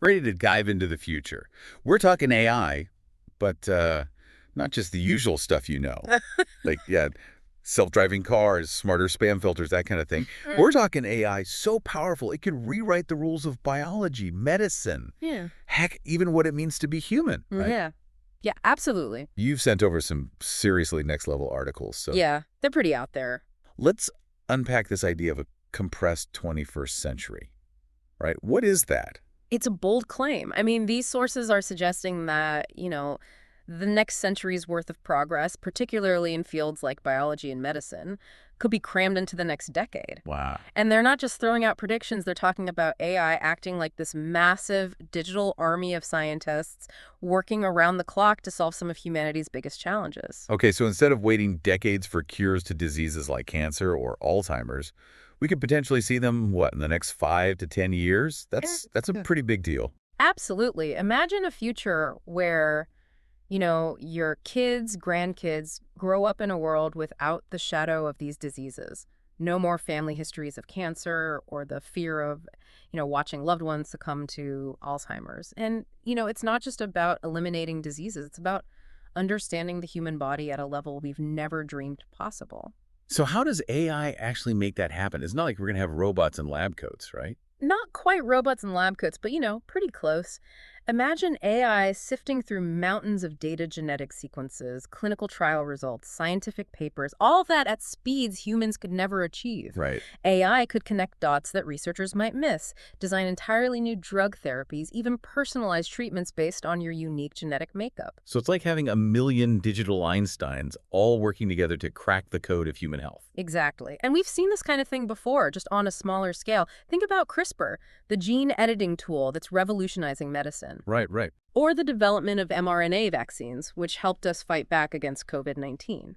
Ready to dive into the future. We're talking AI, but not just the usual stuff you know. Like, yeah, self-driving cars, smarter spam filters, that kind of thing. Mm. We're talking AI so powerful it could rewrite the rules of biology, medicine, Yeah. heck, even what it means to be human, right? Yeah. Yeah, absolutely. You've sent over some seriously next-level articles, so Yeah, they're pretty out there. let's unpack this idea of a compressed 21st century, right? What is that? It's a bold claim. I mean, these sources are suggesting that, the next century's worth of progress, particularly in fields like biology and medicine, could be crammed into the next decade. Wow. And they're not just throwing out predictions, they're talking about AI acting like this massive digital army of scientists working around the clock to solve some of humanity's biggest challenges. Okay, so instead of waiting decades for cures to diseases like cancer or Alzheimer's, we could potentially see them, what, in the next 5 to 10 years? That's a Yeah. pretty big deal. Absolutely. Imagine a future where your kids, grandkids grow up in a world without the shadow of these diseases. No more family histories of cancer or the fear of, watching loved ones succumb to Alzheimer's. And, it's not just about eliminating diseases. It's about understanding the human body at a level we've never dreamed possible. So how does AI actually make that happen? It's not like we're going to have robots in lab coats, right? Not quite robots and lab coats, but, pretty close. Imagine AI sifting through mountains of data genetic sequences, clinical trial results, scientific papers, all of that at speeds humans could never achieve. Right. AI could connect dots that researchers might miss, design entirely new drug therapies, even personalize treatments based on your unique genetic makeup. So it's like having a million digital Einsteins all working together to crack the code of human health. Exactly. And we've seen this kind of thing before, just on a smaller scale. Think about CRISPR, the gene editing tool that's revolutionizing medicine. Right, right. Or the development of mRNA vaccines, which helped us fight back against COVID-19.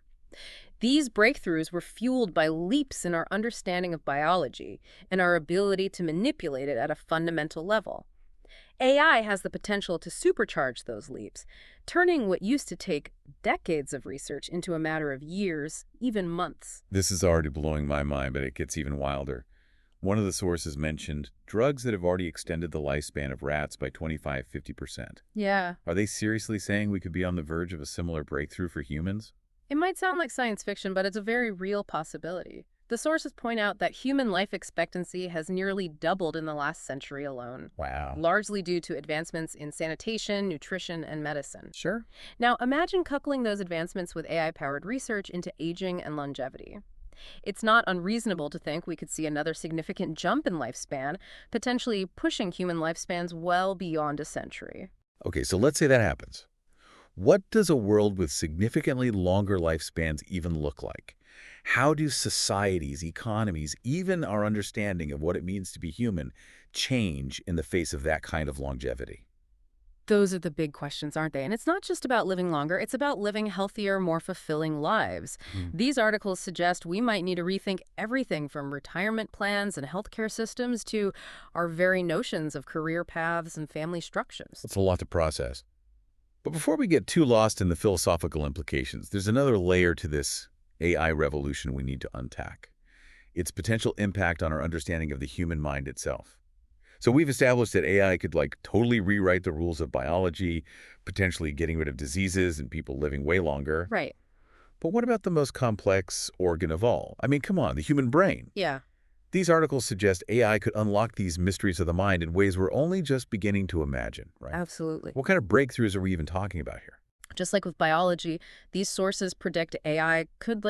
These breakthroughs were fueled by leaps in our understanding of biology and our ability to manipulate it at a fundamental level. AI has the potential to supercharge those leaps, turning what used to take decades of research into a matter of years, even months. This is already blowing my mind, but it gets even wilder. One of the sources mentioned drugs that have already extended the lifespan of rats by 25–50%. Yeah. Are they seriously saying we could be on the verge of a similar breakthrough for humans? It might sound like science fiction, but it's a very real possibility. The sources point out that human life expectancy has nearly doubled in the last century alone, Wow. largely due to advancements in sanitation, nutrition, and medicine. Sure. Now, imagine coupling those advancements with AI-powered research into aging and longevity. It's not unreasonable to think we could see another significant jump in lifespan, potentially pushing human lifespans well beyond a century. Okay, so let's say that happens. What does a world with significantly longer lifespans even look like? How do societies, economies, even our understanding of what it means to be human change in the face of that kind of longevity? Those are the big questions, aren't they? And it's not just about living longer, it's about living healthier, more fulfilling lives. Hmm. These articles suggest we might need to rethink everything from retirement plans and healthcare systems to our very notions of career paths and family structures. That's a lot to process. But before we get too lost in the philosophical implications, there's another layer to this AI revolution we need to unpack. Its potential impact on our understanding of the human mind itself. So we've established that AI could totally rewrite the rules of biology, potentially getting rid of diseases and people living way longer. Right. But what about the most complex organ of all? I mean, come on, the human brain. Yeah. These articles suggest AI could unlock these mysteries of the mind in ways we're only just beginning to imagine, right? Absolutely. What kind of breakthroughs are we even talking about here? Just like with biology, these sources predict AI could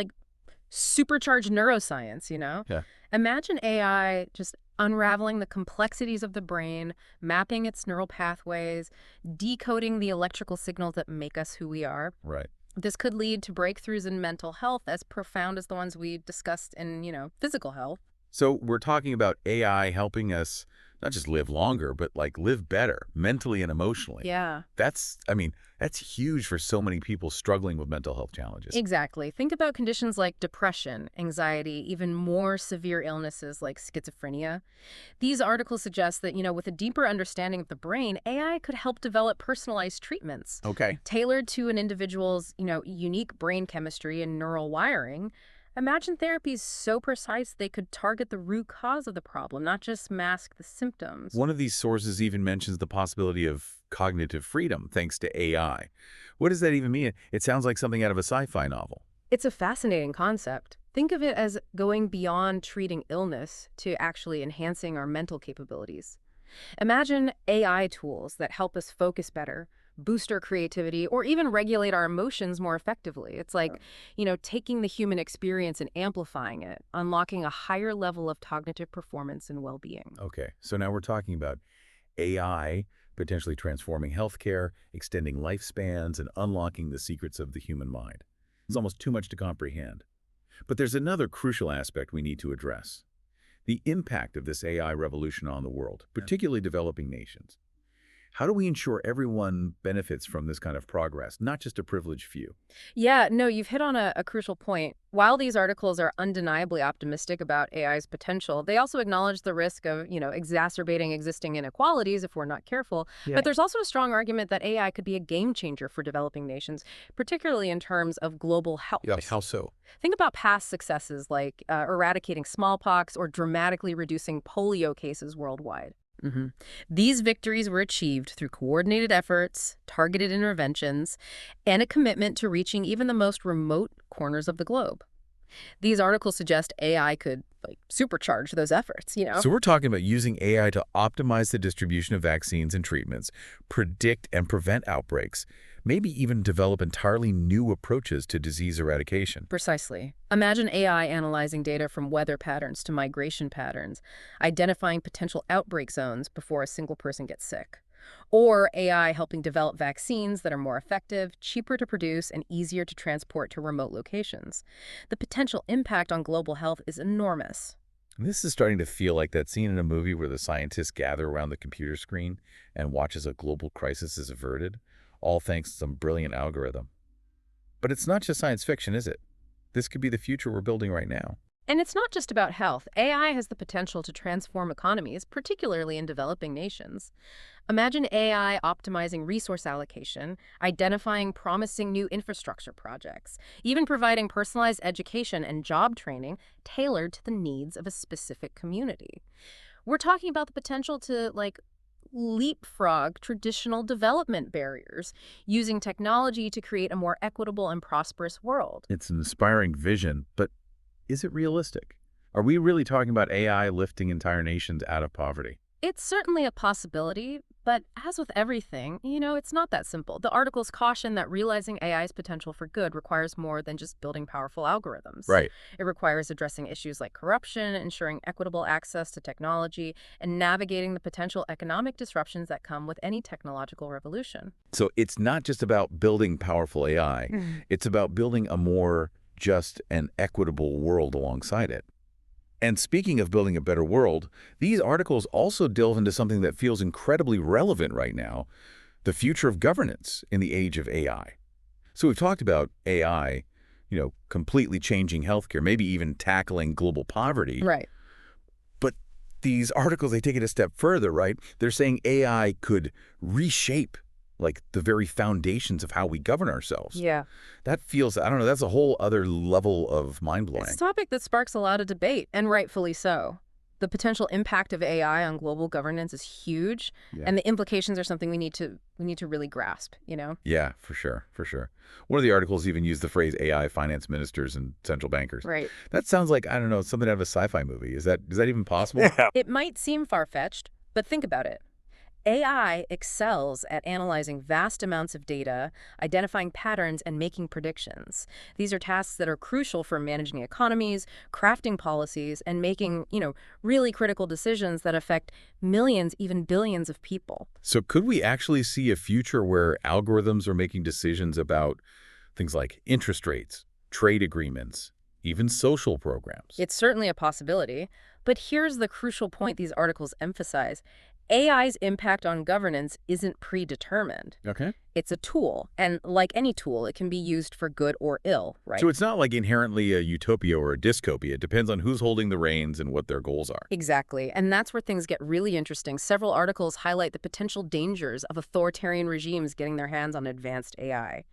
supercharge neuroscience. Yeah. Imagine AI just unraveling the complexities of the brain, mapping its neural pathways, decoding the electrical signals that make us who we are. Right. This could lead to breakthroughs in mental health as profound as the ones we discussed in, physical health. So we're talking about AI helping us not just live longer, but live better mentally and emotionally. Yeah. That's huge for so many people struggling with mental health challenges. Exactly. Think about conditions like depression, anxiety, even more severe illnesses like schizophrenia. These articles suggest that, with a deeper understanding of the brain, AI could help develop personalized treatments Okay. tailored to an individual's, unique brain chemistry and neural wiring. Imagine therapies so precise they could target the root cause of the problem, not just mask the symptoms. One of these sources even mentions the possibility of cognitive freedom thanks to AI. What does that even mean? It sounds like something out of a sci-fi novel. It's a fascinating concept. Think of it as going beyond treating illness to actually enhancing our mental capabilities. Imagine AI tools that help us focus better, boost our creativity, or even regulate our emotions more effectively. It's like, taking the human experience and amplifying it, unlocking a higher level of cognitive performance and well-being. Okay, so now we're talking about AI potentially transforming healthcare, extending lifespans, and unlocking the secrets of the human mind. It's almost too much to comprehend. But there's another crucial aspect we need to address: the impact of this AI revolution on the world, particularly developing nations. How do we ensure everyone benefits from this kind of progress, not just a privileged few? Yeah, no, you've hit on a crucial point. While these articles are undeniably optimistic about AI's potential, they also acknowledge the risk of, exacerbating existing inequalities if we're not careful. Yeah. But there's also a strong argument that AI could be a game changer for developing nations, particularly in terms of global health. Yeah, how so? Think about past successes like eradicating smallpox or dramatically reducing polio cases worldwide. hmm These victories were achieved through coordinated efforts, targeted interventions, and a commitment to reaching even the most remote corners of the globe. These articles suggest AI could supercharge those efforts. So we're talking about using AI to optimize the distribution of vaccines and treatments, predict and prevent outbreaks, maybe even develop entirely new approaches to disease eradication. Precisely. Imagine AI analyzing data from weather patterns to migration patterns, identifying potential outbreak zones before a single person gets sick. Or AI helping develop vaccines that are more effective, cheaper to produce, and easier to transport to remote locations. The potential impact on global health is enormous. This is starting to feel like that scene in a movie where the scientists gather around the computer screen and watch as a global crisis is averted, all thanks to some brilliant algorithm. But it's not just science fiction, is it? This could be the future we're building right now. And it's not just about health. AI has the potential to transform economies, particularly in developing nations. Imagine AI optimizing resource allocation, identifying promising new infrastructure projects, even providing personalized education and job training tailored to the needs of a specific community. We're talking about the potential to, leapfrog traditional development barriers, using technology to create a more equitable and prosperous world. It's an inspiring vision, but is it realistic? Are we really talking about AI lifting entire nations out of poverty? It's certainly a possibility, but as with everything, it's not that simple. The articles caution that realizing AI's potential for good requires more than just building powerful algorithms. Right. It requires addressing issues like corruption, ensuring equitable access to technology, and navigating the potential economic disruptions that come with any technological revolution. So it's not just about building powerful AI. It's about building a more just and equitable world alongside it. And speaking of building a better world, these articles also delve into something that feels incredibly relevant right now: the future of governance in the age of AI. So we've talked about AI, completely changing healthcare, maybe even tackling global poverty. Right. But these articles, they take it a step further, right? They're saying AI could reshape the very foundations of how we govern ourselves. Yeah. That feels, I don't know, that's a whole other level of mind-blowing. It's a topic that sparks a lot of debate, and rightfully so. The potential impact of AI on global governance is huge, and the implications are something we need to really grasp. Yeah, for sure, for sure. One of the articles even used the phrase AI finance ministers and central bankers. Right. That sounds like, I don't know, something out of a sci-fi movie. Is that even possible? Yeah. It might seem far-fetched, but think about it. AI excels at analyzing vast amounts of data, identifying patterns, and making predictions. These are tasks that are crucial for managing economies, crafting policies, and making, really critical decisions that affect millions, even billions of people. So could we actually see a future where algorithms are making decisions about things like interest rates, trade agreements, even social programs? It's certainly a possibility, but here's the crucial point these articles emphasize. AI's impact on governance isn't predetermined. Okay. It's a tool, and like any tool, it can be used for good or ill, right? So it's not like inherently a utopia or a dystopia. It depends on who's holding the reins and what their goals are. Exactly, and that's where things get really interesting. Several articles highlight the potential dangers of authoritarian regimes getting their hands on advanced AI.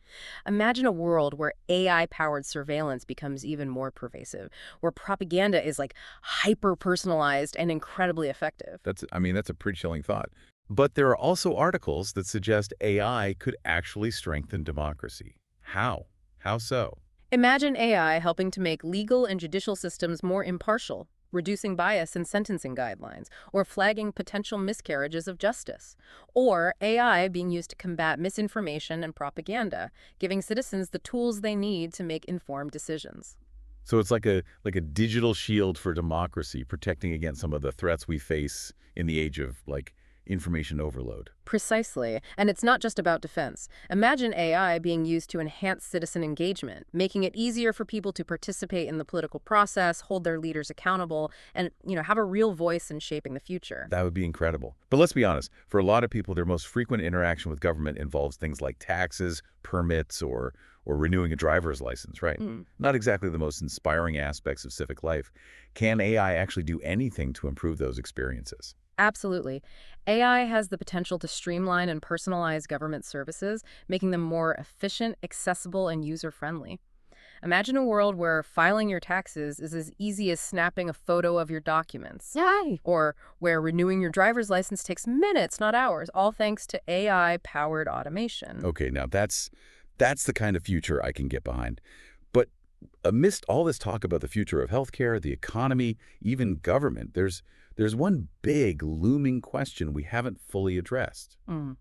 Imagine a world where AI-powered surveillance becomes even more pervasive, where propaganda is like hyper-personalized and incredibly effective. That's a pretty chilling thought. But there are also articles that suggest AI could actually strengthen democracy. How? How so? Imagine AI helping to make legal and judicial systems more impartial, reducing bias in sentencing guidelines, or flagging potential miscarriages of justice. Or AI being used to combat misinformation and propaganda, giving citizens the tools they need to make informed decisions. So it's like a digital shield for democracy, protecting against some of the threats we face in the age of information overload. Precisely. And it's not just about defense. Imagine AI being used to enhance citizen engagement, making it easier for people to participate in the political process, hold their leaders accountable, and, have a real voice in shaping the future. That would be incredible. But let's be honest, for a lot of people, their most frequent interaction with government involves things like taxes, permits, or renewing a driver's license, right? Not exactly the most inspiring aspects of civic life. Can AI actually do anything to improve those experiences? Absolutely. AI has the potential to streamline and personalize government services, making them more efficient, accessible, and user-friendly. Imagine a world where filing your taxes is as easy as snapping a photo of your documents. Yay! Or where renewing your driver's license takes minutes, not hours, all thanks to AI-powered automation. Okay, now that's the kind of future I can get behind. But amidst all this talk about the future of healthcare, the economy, even government, there's one big looming question we haven't fully addressed. Mm.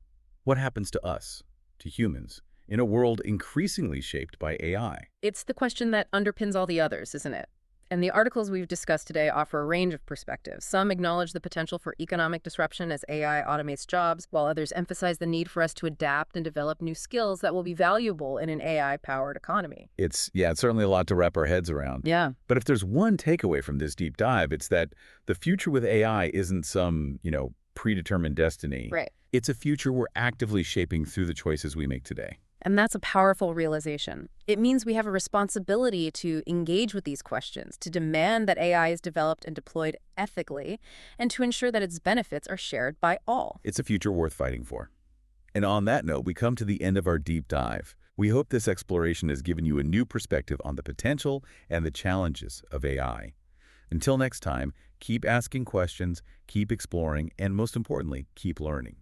What happens to us, to humans, in a world increasingly shaped by AI? It's the question that underpins all the others, isn't it? And the articles we've discussed today offer a range of perspectives. Some acknowledge the potential for economic disruption as AI automates jobs, while others emphasize the need for us to adapt and develop new skills that will be valuable in an AI-powered economy. It's certainly a lot to wrap our heads around. Yeah. But if there's one takeaway from this deep dive, it's that the future with AI isn't some, predetermined destiny. Right. It's a future we're actively shaping through the choices we make today. And that's a powerful realization. It means we have a responsibility to engage with these questions, to demand that AI is developed and deployed ethically, and to ensure that its benefits are shared by all. It's a future worth fighting for. And on that note, we come to the end of our deep dive. We hope this exploration has given you a new perspective on the potential and the challenges of AI. Until next time, keep asking questions, keep exploring, and most importantly, keep learning.